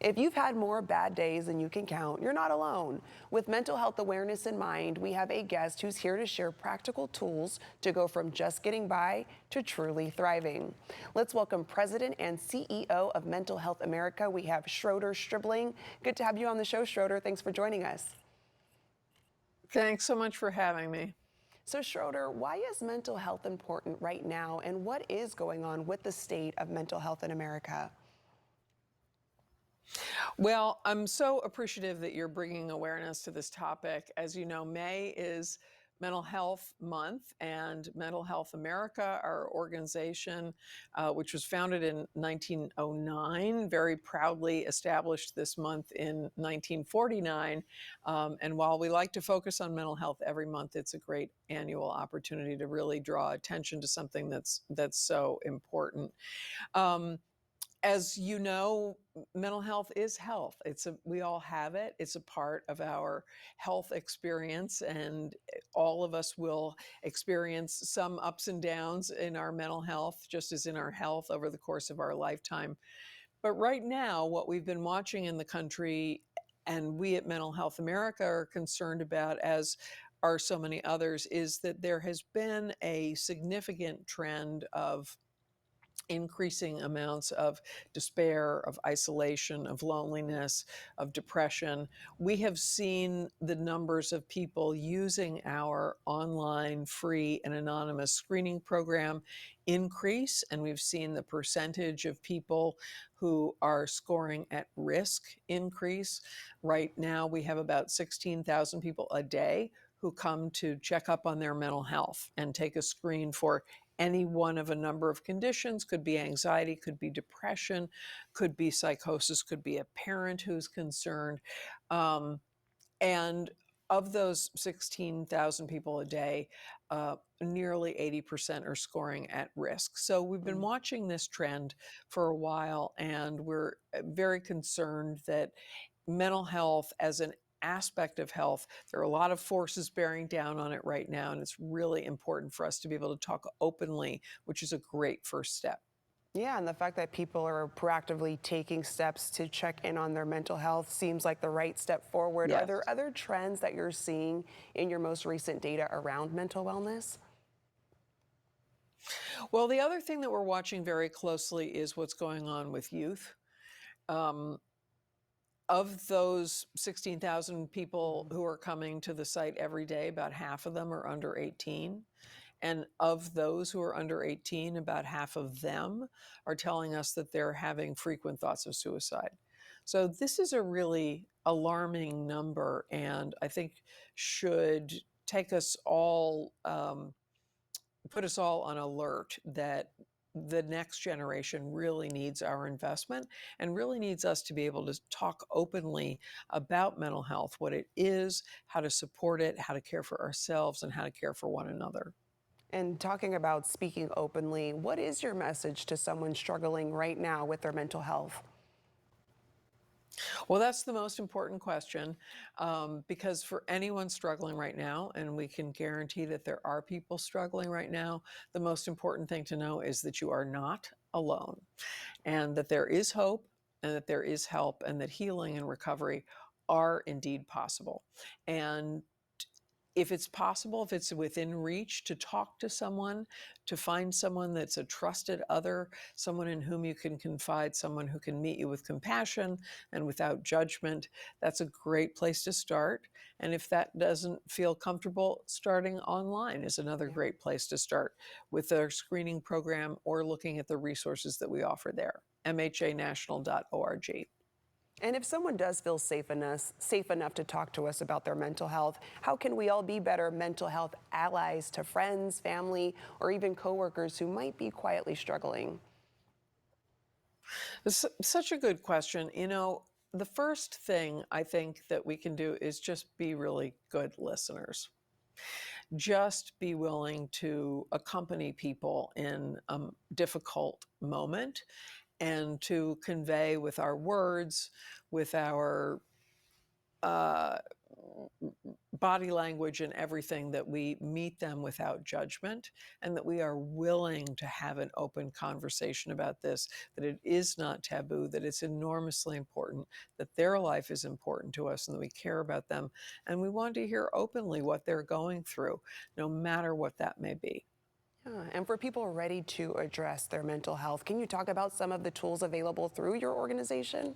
If you've had more bad days than you can count, you're not alone. With mental health awareness in mind, we have a guest who's here to share practical tools to go from just getting by to truly thriving. Let's welcome President and CEO of Mental Health America. We have Schroeder Stribling. Good to have you on the show, Schroeder. Thanks for joining us. Thanks so much for having me. So, Schroeder, why is mental health important right now, and what is going on with the state of mental health in America? Well, I'm so appreciative that you're bringing awareness to this topic. As you know, May is Mental Health Month, and Mental Health America, our organization, which was founded in 1909, very proudly established this month in 1949. And while we like to focus on mental health every month, it's a great annual opportunity to really draw attention to something that's so important. As you know, mental health is health. We all have it. It's a part of our health experience, and all of us will experience some ups and downs in our mental health, just as in our health over the course of our lifetime. But right now, what we've been watching in the country, and we at Mental Health America are concerned about, as are so many others, is that there has been a significant trend of increasing amounts of despair, of isolation, of loneliness, of depression. We have seen the numbers of people using our online free and anonymous screening program increase, and we've seen the percentage of people who are scoring at risk increase. Right now, we have about 16,000 people a day who come to check up on their mental health and take a screen for any one of a number of conditions. Could be anxiety, could be depression, could be psychosis, could be a parent who's concerned. And of those 16,000 people a day, nearly 80% are scoring at risk. So we've been watching this trend for a while, and we're very concerned that mental health as an aspect of health, there are a lot of forces bearing down on it right now, and it's really important for us to be able to talk openly, which is a great first step. Yeah, and the fact that people are proactively taking steps to check in on their mental health seems like the right step forward. Are Yes. there other trends that you're seeing in your most recent data around mental wellness? Well, the other thing that we're watching very closely is what's going on with youth. Um, Of those 16,000 people who are coming to the site every day, about half of them are under 18. And of those who are under 18, about half of them are telling us that they're having frequent thoughts of suicide. So this is a really alarming number, and I think should take us all, put us all on alert that the next generation really needs our investment and really needs us to be able to talk openly about mental health, what it is, how to support it, how to care for ourselves, and how to care for one another. And talking about speaking openly, what is your message to someone struggling right now with their mental health? Well, that's the most important question, because for anyone struggling right now, and we can guarantee that there are people struggling right now, the most important thing to know is that you are not alone, and that there is hope, and that there is help, and that healing and recovery are indeed possible. And if it's possible, if it's within reach to talk to someone, to find someone that's a trusted other, someone in whom you can confide, someone who can meet you with compassion and without judgment, that's a great place to start. And if that doesn't feel comfortable, starting online is another great place to start with our screening program or looking at the resources that we offer there, mhanational.org. And if someone does feel safe enough to talk to us about their mental health, how can we all be better mental health allies to friends, family, or even coworkers who might be quietly struggling? Such a good question. You know, the first thing I think that we can do is just be really good listeners. Just be willing to accompany people in a difficult moment and to convey with our words, with our body language and everything, that we meet them without judgment and that we are willing to have an open conversation about this, that it is not taboo, that it's enormously important, that their life is important to us and that we care about them. And we want to hear openly what they're going through, no matter what that may be. Yeah, and for people ready to address their mental health, can you talk about some of the tools available through your organization?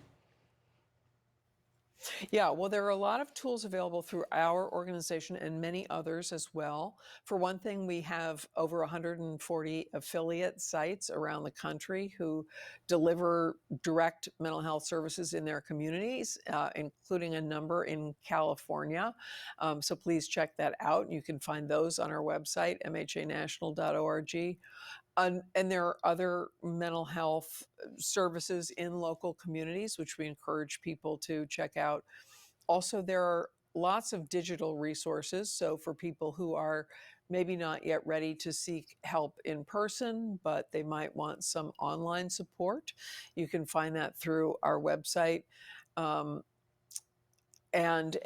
Yeah, well, there are a lot of tools available through our organization and many others as well. For one thing, we have over 140 affiliate sites around the country who deliver direct mental health services in their communities, including a number in California. So please check that out. You can find those on our website, mhanational.org. And there are other mental health services in local communities, which we encourage people to check out. Also, there are lots of digital resources. So, for people who are maybe not yet ready to seek help in person, but they might want some online support, you can find that through our website. Um, and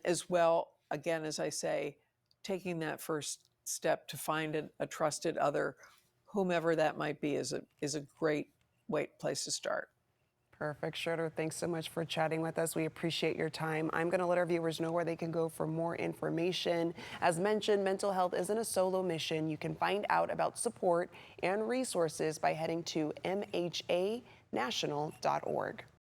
as well, again, as I say, taking that first step to find a trusted other, whomever that might be, is a great place to start. Perfect. Schroeder, thanks so much for chatting with us. We appreciate your time. I'm going to let our viewers know where they can go for more information. As mentioned, mental health isn't a solo mission. You can find out about support and resources by heading to mhanational.org.